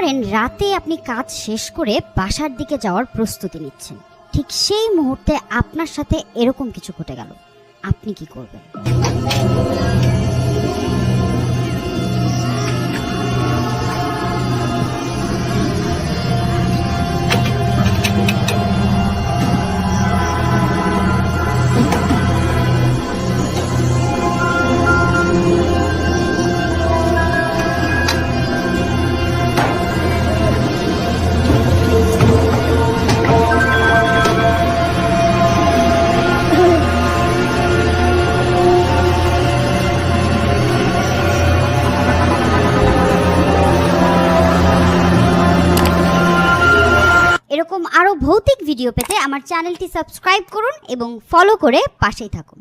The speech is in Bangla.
করেন রাতে আপনি কাজ শেষ করে বাসার দিকে যাওয়ার প্রস্তুতি নিচ্ছেন, ঠিক সেই মুহূর্তে আপনার সাথে এরকম কিছু ঘটে গেল, আপনি কি করবেন? এরকম আরো ভৌতিক ভিডিও পেতে আমার চ্যানেলটি সাবস্ক্রাইব করুন এবং ফলো করে পাশেই থাকুন।